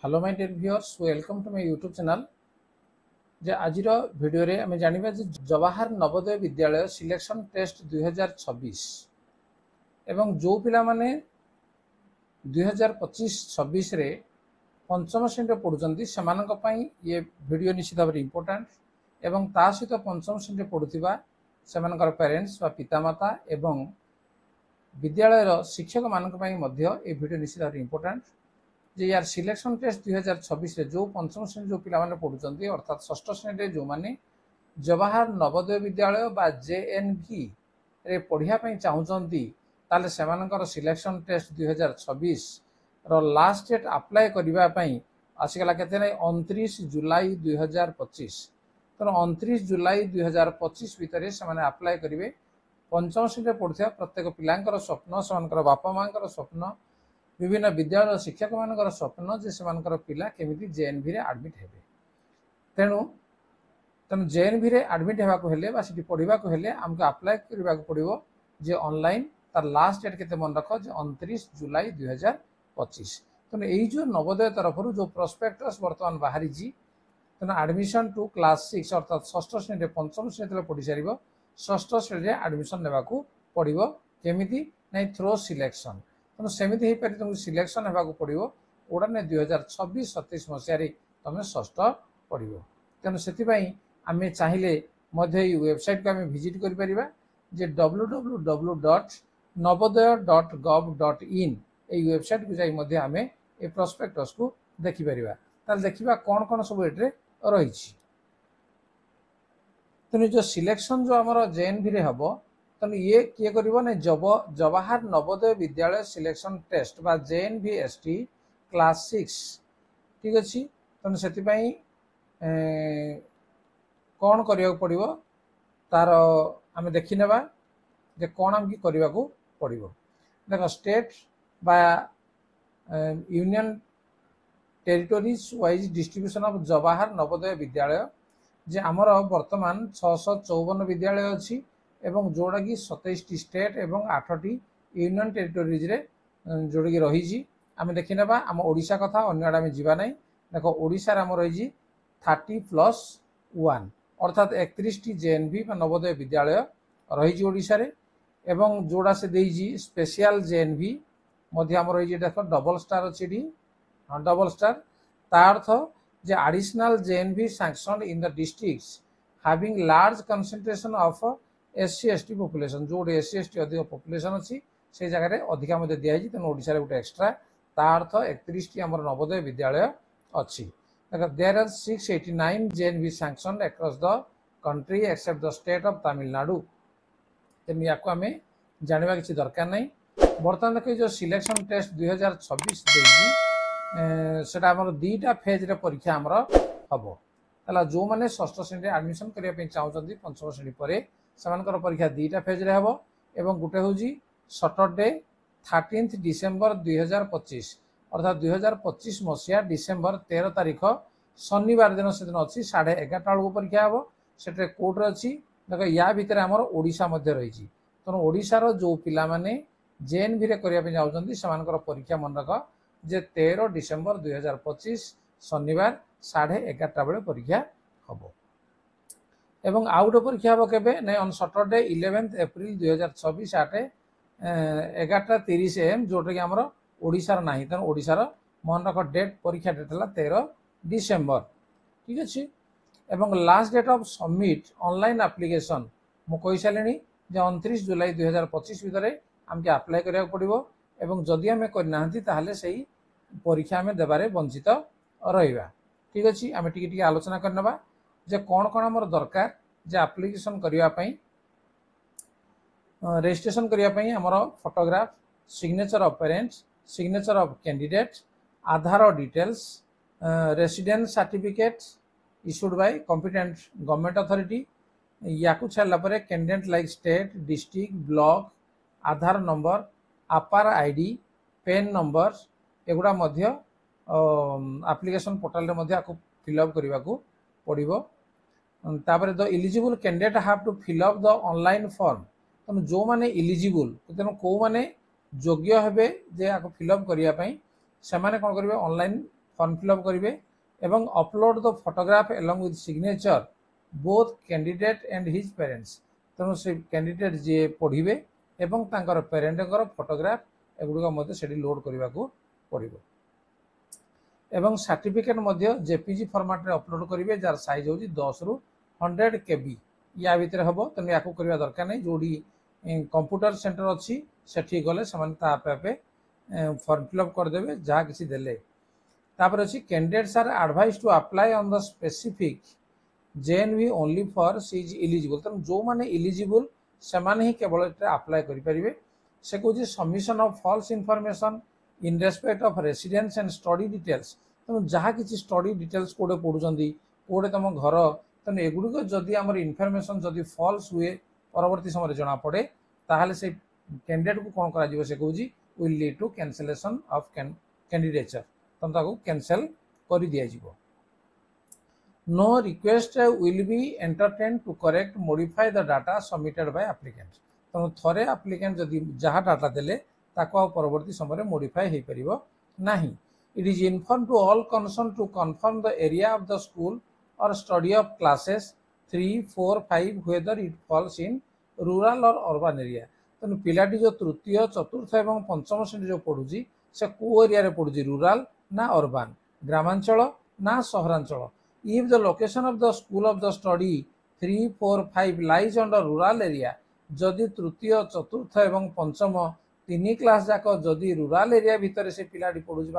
Hello my dear viewers, welcome to my YouTube channel. जे आजिर video रे आमे जानिबा जे जवाहर नवोदय विद्यालय सिलेक्शन टेस्ट 2026 एवं जो पिला माने 2025-26 रे पंचम श्रेणी पढ़ुचंती सेमानक पई ये वीडियो निश्चित भाव इम्पोर्टेंट एवं ता सहित पंचम श्रेणी पढ़ुथिबा सेमानकर पेरेंट्स वा पितामाता एवं विद्यालय शिक्षक मानक पई मध्य ए वीडियो निश्चित भाव इम्पोर्टेंट जे यार सिलेक्शन टेस्ट 2026 रे जो पंचम श्रेणी जो पिला माने पढ़ुचंती अर्थात षष्ठ श्रेणी रे जो माने जवाहर नवोदय विद्यालय बा जेएनवी रे पढ़िया पई चाहुचंती ताले सेमानकर सिलेक्शन टेस्ट 2026 रो लास्ट डेट अप्लाई करिबा पई आसिगला केते नै 29 जुलाई 2025 तो 29 जुलाई 2025 भितरे सेमाने अप्लाई करिवे। पंचम श्रेणी रे पढ़ुथिया प्रत्येक पिलांकर स्वप्न सेमानकर बापा मांकर स्वप्न विभिन्न विद्यालय शिक्षक मानकर स्वप्न जे सेमानकर पिला केमिति जेएनवी रे एडमिट हेबे। तेणु जेएनवी रे एडमिट हेबाको हेले बा सिटी पढ़िबाको हेले हमको अप्लाई करबाको पड़िबो जे ऑनलाइन तार लास्ट डेट केते मन रखो जे 29 जुलाई 2025। तेणु एई जो नवोदय तरफ जो प्रोस्पेक्टस वर्तमान बाहरी जी तेणु एडमिशन टू क्लास 6 अर्थात षष्ठ श्रेणी रे पंचम श्रेणी पढ़ी सारिबो षष्ठ श्रेणी रे एडमिशन नेबाको पड़िबो केमिति नै थ्रो सिलेक्शन। तेणु सेमिति ही पारि तुमको सिलेक्शन हेबाको पड़िबो ओडाने 2026-27 मसिया तुम षष्ठ पढ़िबो। तेणु सेतिबाई आमे चाहिले मध्य ई वेबसाइट को आमे विजिट करि परिबा जे www.navodaya.gov.in ए वेबसाइट को जाई मध्य आमे ए प्रोस्पेक्टस को देखि परिबा। ताल देखिबा कोन कोन सब एट्रे रही छी। तेणु जो सिलेक्शन जो हमर जेएनवी रे हबो तेणु ये किए करिवो ने जवाहर नवोदय विद्यालय सिलेक्शन टेस्ट बा जेएनवीएसटी क्लास 6 ठीक अछि। तेणु सेतिबाई कौन करिया पड़िबो तार आमे देखि नेबा जे कौन हमकी करिया को पड़िबो। देखो स्टेट बा union territories wise distribution of Jawahar Navodaya विद्यालय जे आमर वर्तमान 654 विद्यालय अछि एवं जोड़ा कि 27 स्टेट एवं 8 यूनियन टेरिटोरीज रे जोड़ा कि रही आम देखी ना आम ओडिशा कथा अन्य आड़े आम जाना ना। देखो ओडिशा आम रही 30+1 अर्थात 31 टी जेएनवी नवोदय विद्यालय रही ओडिशा रे एवं जोड़ा से देजी स्पेशल जेएनवी मध्य आम रही देखो डबल स्टार अच्छी डबल स्टार ता अर्थ जे additional JNV sanctioned in the districts having large concentration of SC/ST population जो SC/ST अधिक पॉपुलेशन अच्छी से जगह अधिका दिखाई तेणु ओडिशा गोटे एक्सट्रा ता अर्थ 31 टी आम नवोदय विद्यालय अच्छी। There are 689 JNV sanctioned across the country except the state of Tamil Nadu. तेणु या जाना किसी दरकार नहीं। बर्तमान देख जो सिलेक्शन टेस्ट 2026 सेटा आम दुईटा फेज रे परीक्षा आमर हम है जो मैंने षष्ठ श्रेणी एडमिशन करने चाहते पंचम श्रेणी पर सेमानकर परीक्षा दुईटा फेज रे हबो एवं गोटे हूँ सटरडे 13 डिसेम्बर 2025 अर्थात 2025 मसीहा डिसेम्बर 13 तारीख शनिवार दिन से दिन अच्छी 11:30 बेलू परीक्षा हम से कोर्ट अच्छी। देख या भितर आमर ओडिशा मध्य रही तेणु ओडिशार जो पिला माने जेएनवी रे करने चाहते सेमानकर परीक्षा मन रख जे 13 डिसेम्बर 2025 शनिवार 11:30 बेले परीक्षा हम एवं आउ गोटे परीक्षा हम के ऑन सटरडे 11 एप्रिल 2026 8 11:30 AM जोटा कि आमर ओडिशार नाही तेणु ओडिशार मन रख डेट परीक्षा डेट है 13 डिसेम्बर ठीक अच्छे। एवं last date of submit online application मु कही सारे 29 जुलाई 2025 भितर आमके अप्लाई करा पड़ो एवं जदि आम करना ताहले सही परीक्षा आम देबारे वंचित रहिबा ठीक अच्छे। आम टी आलोचना करनबा जे कौन कौन आमर दरकार जे एप्लिकेशन करिया पई रजिस्ट्रेशन करने आमर photograph signature of parents signature of candidate Aadhaar details residence certificate issued by competent government authority या छाड़ा candidate like state district block Aadhaar number APAAR ID PAN number एगुड़ा एप्लिकेशन पोर्टल फिलअप करने को पड़ो। तापर the eligible candidate have to fill up the online form तेणु जो मैंने इलिजिबल तेणु कौ मैंने योग्य हे जे फिलअप करने से कौन करेंगे ऑनलाइन फॉर्म फिलअप करेंगे एवं upload the photograph along with signature both candidate and his parents. तेणु से कैंडिडेट जी पढ़े एवं तांकर पेरेंटर फोटोग्राफ एगुड़िक से लोड करने को पड़ो एवं सर्टिफिकेट जेपीजी फॉर्मेट रे अपलोड करेंगे जार साइज हूँ 10 रु 100 केबी या भितर हम। तेणु या करवा दरकार नहीं, जो कंप्यूटर सेंटर अच्छी से गले से फॉर्म फिलअप करदे जहाँ किसी देले। तापर अच्छी candidates are advise to apply on the specific JNV only for she is eligible. तेणु जो मैंने इलिजिबल से ही केवल अप्लाई करेंगे। से कहे submission of false information in respect of residence and study details. तेणु जहाँ किसी स्टडी डिटेल्स कोड़े पढ़ुंट कोड़े तुम घर, तेणु एगुड़िक जदि आम इनफर्मेशन जदि फॉल्स हुए परवर्ती समय जना पड़े ताहले से कैंडिडेट को कौन करा से कहूँ will lead to cancellation of candidature. तुम कैंसल कर दिया। No request will be entertain to correct modify the data submitted by applicant. तेणु थरे एप्लिकेंट जदि जहाँ डाटा देले ताको परवर्ती समय मॉडिफाई हो पारिबो नाही। It is inform to all concern to confirm the area of the school or study of classes 3, 4, 5 whether it falls in rural or urban area. तेणु पिलाटी जो तृतीय, चतुर्थ एवं पंचम श्रेणी जो पढ़ुची से को एरिया पढ़ुची, रूरल ना अर्बन, ग्रामांचल ना सहरांचल। If the location of the school of the study 3, 4, 5 lies under rural area, जदि तृतीय, चतुर्थ एवं पंचम 3 क्लास जाक जदि रूरल एरिया भितर से पिलाटी पढ़ुची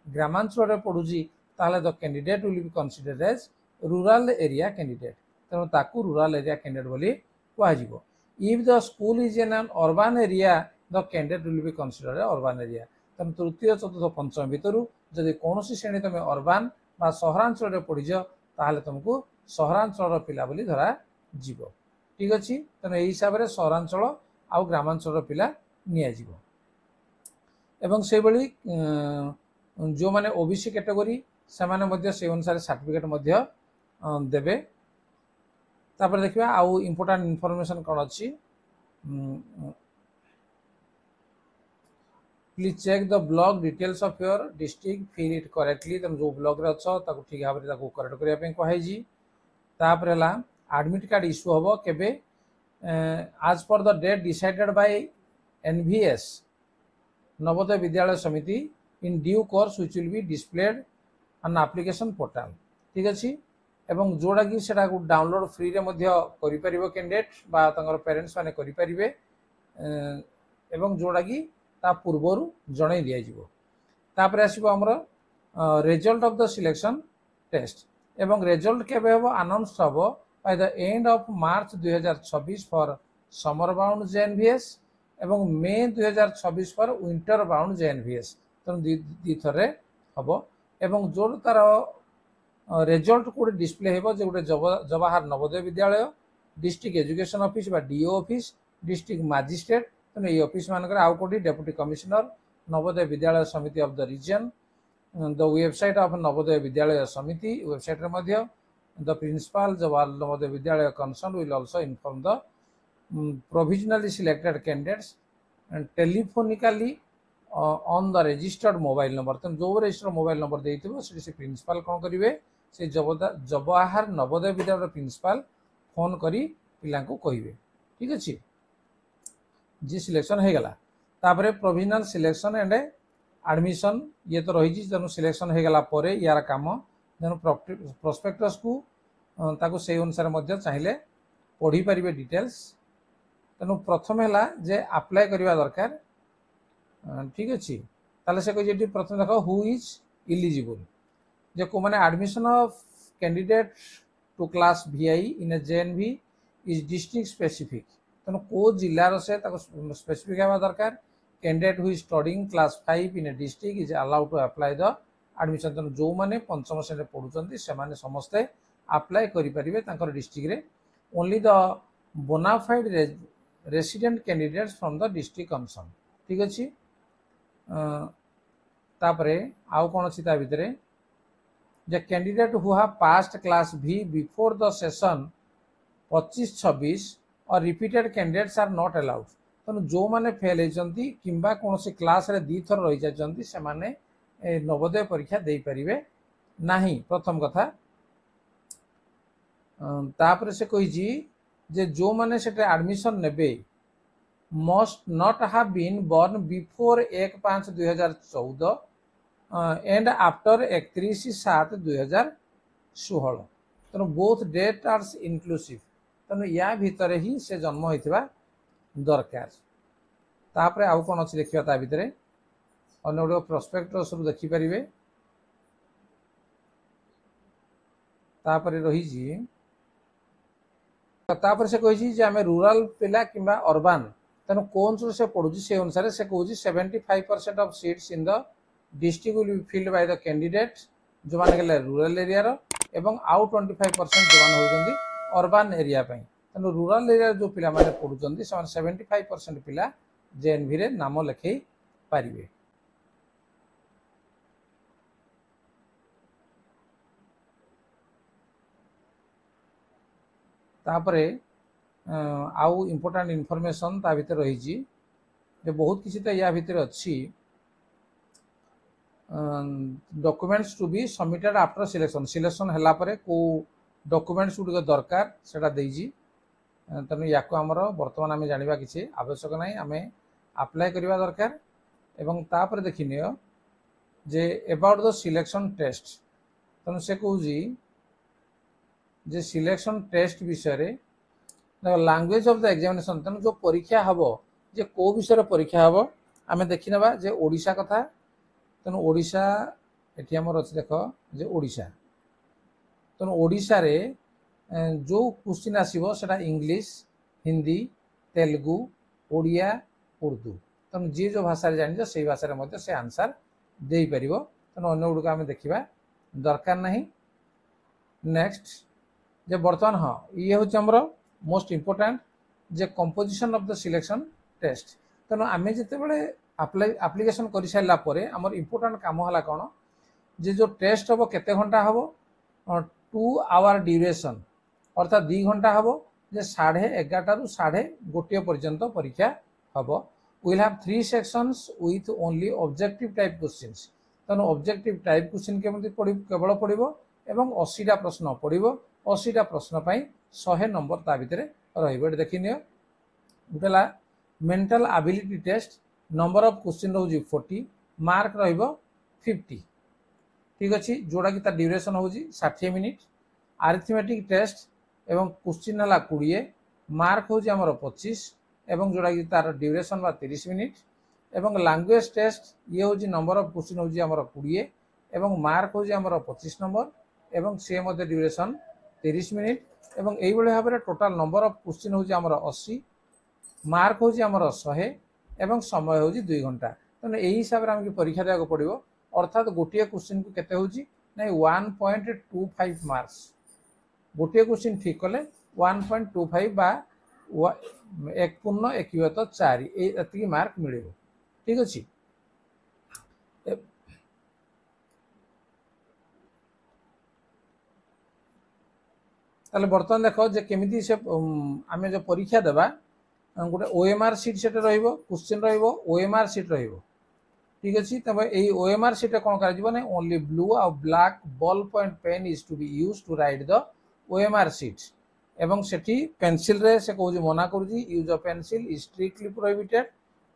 ग्रामांचल पढ़ुची ताहले the candidate will be considered as rural area candidate. तेणु ताकू रूरल एरिया कैंडिडेट बोली कह। If the school is in an urban area the candidate will be considered urban area. तेणु तृतीय, चतुर्थ, पंचम भितर जदि कौन श्रेणी तुम अर्बन बा सहरांचल पढ़ीज ताहले तुमको सहरांचल पिला बोली धरा जीव। ठीक अच्छे। तेणु यही हिसाब से सहरांचल आउ ग्रामांचल पिला नियाजिव। एवं से भली जो माने ओबीसी कैटेगरी से माने से अनुसार सर्टिफिकेट देवे। तापर देखिए आउ इम्पोर्टेंट इनफॉरमेशन कौन अच्छी। Please check the blog details of your district, fill it correctly. तुम जो ब्लॉग रे अच्छो ताको ठीक भाव में करेक्ट करने कहुई। तापर एडमिट कार्ड इश्यू हम केबे आज पर the date decided by NVS Navodaya Vidyalaya Samiti in due course which will be displayed on application portal. ठीक अच्छे। एवं जोड़ा कि सेटा डाउनलोड फ्री रे मध्य करि परिबो कैंडिडेट बा तांगर पेरेंट्स माने करि परिबे एवं जोड़ा कि ता पूर्वरु जणाई दिया जिवो। तापर आसीबो हमर result of the selection test एवं रिजल्ट केबे हबो अनाउंस हबो by the end of March 2026 for summer bound JNVS एवं May 2026 for winter bound JNVS. तेणु दी थरे हबो एवं जो तार रिजल्ट कोड डिस्प्ले हो गोटे जवाहर नवोदय विद्यालय, डिस्ट्रिक्ट एजुकेशन ऑफिस बा डीओ ऑफिस, डिस्ट्रिक्ट मजिस्ट्रेट। तेणु ये ऑफिस मानक आउ कोटी deputy commissioner Navodaya Vidyalaya Samiti of the region, the website of Navodaya Vidyalaya Samiti website रे the principal Jawahar Navodaya Vidyalaya concern will also inform the provisionally selected candidates and telephonically on the registered mobile number. तेणु जो registered mobile number देइथिबो से principal कौन करेंगे से जवाहर नवोदय विद्यालय प्रिंसिपल फोन करी पिला को कहिबे। ठीक अच्छे। जी सिलेक्शन हो गला तापर प्रोविजनल सिलेक्शन एंड एडमिशन ये तो रही। तेणु सिलेक्शन हो गला परे यार काम तेणु प्रोस्पेक्टस को ताको से अनुसार चाहिए पढ़ी पारे डिटेल्स। तेणु प्रथम है जे अप्लाई करवा दरकार। ठीक अच्छे। ताले से कही प्रथम देख हु इज इलिजिबल जे को माने admission of candidate to class VI in a JNV is district specific. तेणु को जिलार से स्पेसिफिक हवा दरकार। Candidate who is studying class 5 in a district is allowed to apply the admission. तेणु जो माने पंचम श्रेणी पढ़ुचंती से माने समस्ते अप्लाई करि परिबे तांकर डिस्ट्रिक्ट रे। Only the bonafide resident candidates from the district concern. ठीक अच्छे। तापरे आउ कौन अच्छी ता भितर जे candidate who have past class भी before the session 25-26 or repeated candidates are not allowed. तेणु जो माने फेल होती किंबा कौन क्लास रे दी थर रही जाती से माने नवोदय परीक्षा दे पारिबे नाही प्रथम कथा। तापर से कही जे जो माने सेटे एडमिशन नेबे must not have been born before 1/5/2014 and after 31/7/2016। तेणु बोथ डेट आर इनक्लूसिव। तेणु या भितर ही से जन्म होइथिबा दरकार। तापर आउ कोन अछि देखिबा ता भितरे अन्य गुड प्रोस्पेक्टस सब देखि परिबे। तापर रही तापर से कही जे आमे रूरल पिला किंबा अर्बन तेणु कौन से पढ़ुची से अनुसार से कहूँ 75% of seats in the district will be filled by the candidate जो माने रूरल एरिया रो एवं आउ 25% जो माने होउछंदी अर्बन एरिया पई। तेणु रूरल एरिया जो पिला माने पढ़ुचंदी से 75% पिला जेएनवी रे नाम लिखै पारिबे। तापरे आउ इम्पोर्टेंट इनफॉरमेशन ता भीतर रही जे बहुत किसी तो या भीतर अच्छी documents to be submitted after selection. Selection हैला परे को डॉक्यूमेंट्स गुड दरकार सेटा देजी। तेणु या आमर बर्तमान आम जाना किसी आवश्यक ना आम अप्लाई करवा दरकार। एवं तापर देखि नियो जे अबाउट द सिलेक्शन टेस्ट। तेणु से कहूँ जे सिलेक्शन टेस्ट विषय लैंग्वेज ऑफ द एग्जामिनेशन। तेणु जो परीक्षा हम जे को विषय परीक्षा हम आम देखी ना जे ओडिशा कथा। तेणु ओडिशा एटी आमर अच्छे देख जे ओडिशा। तेणु ओडिशा रे जो क्वेश्चन आसीबो सेटा इंग्लिश हिंदी तेलुगु ओडिया उर्दू। तेणु जी जो भाषा जान से भाषा में से आंसर दे पारिबो। तेणु अन्य गुड़क आम देखा दरकार नहीं। नेक्स्ट जे बर्तमान हाँ ये हूँ आमर मोस्ट इम्पोर्टेंट जे composition of the selection test. तेणु आम जिते एप्लिकेशन कर सारा आमर इम्पोर्टेंट काम है कौन जे जो टेस्ट हम केते घंटा हम 2 आवर ड्यूरेशन अर्थात 2 घंटा हम जे 11:30 रु 1:30 पर्यंत परीक्षा हम। Will have 3 sections with only objective type questions. तेणु ऑब्जेक्टिव टाइप क्वेश्चन केवल पड़ो एवं 80टा प्रश्न पड़ो। 80टा प्रश्न पाई 100 नंबर ता भितर रही देखी नियो। गोटेला mental ability test number of question रोज 40 मार्क रहिबो 50। ठीक अच्छे जोड़ा कि ड्यूरेशन हो 60 मिनिट। अरिथमेटिक टेस्ट एवं क्वेश्चन है 20 मार्क हो 25 एवं जोड़ा कि तार ड्यूरेशन बा 30 मिनिट। एवं लैंग्वेज टेस्ट ये हूँ नंबर ऑफ क्वेश्चन हो 20 एवं मार्क हो 25 नंबर एवं सी ड्यूरेशन 30 मिनिट। एवं यही भाव में टोटाल नंबर ऑफ क्वेश्चन हो 80 मार्क हो 100 एवं समय हो 2 घंटा। तेना यही हिसाब से आमको परीक्षा देवाक पड़ो। अर्थात गोटे क्वेश्चन को केते होची ना 1.25 मार्क्स। गोटे क्वेश्चन ठीक कले 1.25 बा 1 पूर्ण 1/4 ये मार्क मिले। ठीक अच्छे ताले बर्तमान देख जे केमिति से आम जो परीक्षा देवा गोटे ओएमआर सीट से क्वेश्चन ओएमआर सीट रहिबो। ठीक अच्छे तब ये ओएमआर सीट कौन कर ओनली ब्लू आ black ball point pen is to be use to write the OMR sheets. एवं सेठी पेंसिल रे से कहूँ मना करुँच use of pencil is strictly prohibited.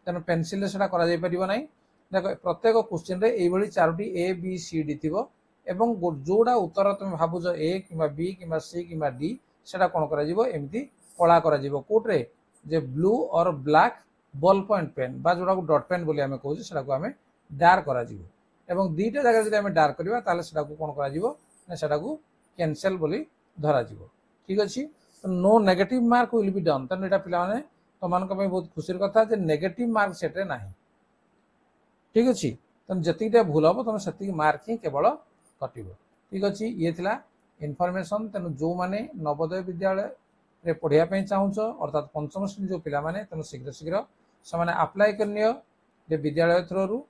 तेना पेंसिल से करा जाय परिबो नहीं। देख प्रत्येक क्वेश्चन रे एई भली 4टी ए बी सी डी थिबो एवं जोड़ा उत्तर तुम भावुज ए कि बी कि सी कि डी से कौन करमती कला कोट्रे जे ब्लू और ब्लैक बॉल पॉइंट पेन बा जोड़ा डॉट पेन बोली आम कहूँ से आम डार्क करा एवं 2टा जगह जब आम डार्क करवा ताले से कौन करा कैंसल बोली धरा। ठीक अच्छे no negative mark will be done. तेणु यहाँ पे तुम बहुत खुशी कथा जे नेगेटिव मार्क सेटे ना। ठीक अच्छे तेना जी भूल हम तुम से मार्क ही केवल कटिब। ठीक अच्छे ये थिला इनफॉरमेशन। तेणु जो मैंने नवोदय विद्यालय रे पढ़ाई चाहूच अर्थात पंचम श्रेणी जो पिला माने तेणु शीघ्र शीघ्र से अप्लाई कर विद्यालय थ्रू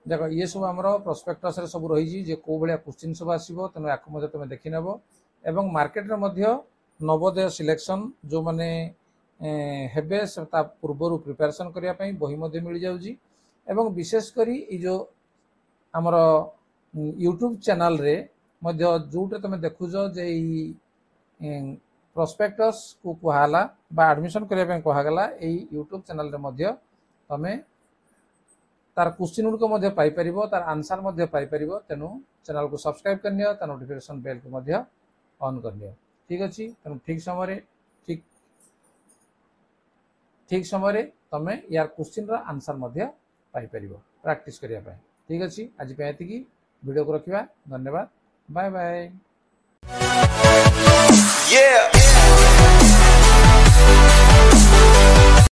देख ये सब आम प्रोस्पेक्टस सब रही जे कौ भाया क्वेश्चन सब आसो। तेणु या तुम देखी नेब एवं मार्केट रे मध्य नवोदय सिलेक्शन जो मैंने हेबे पूर्वर प्रिपेरेसन करने बही मिल जाऊँगी। एवं विशेषकर जो आमर यूट्यूब चैनल रे मध्य जोटे तुम देखुज जे प्रोस्पेक्टस को कहला बा एडमिशन करने कहगला यूट्यूब चैनल रे मध्य तमे तार क्वेश्चन गुड़िक पाई तार आंसर पाई तेणु चैनल को सब्सक्राइब करनियो तार नोटिफिकेशन बेल को ऑन करनियो। ठीक अच्छे तेणु ठीक समय तमे यार क्वेश्चन रा आंसर पाई प्रैक्टिस करने। ठीक अच्छे आज वीडियो को रखा। धन्यवाद। Bye bye.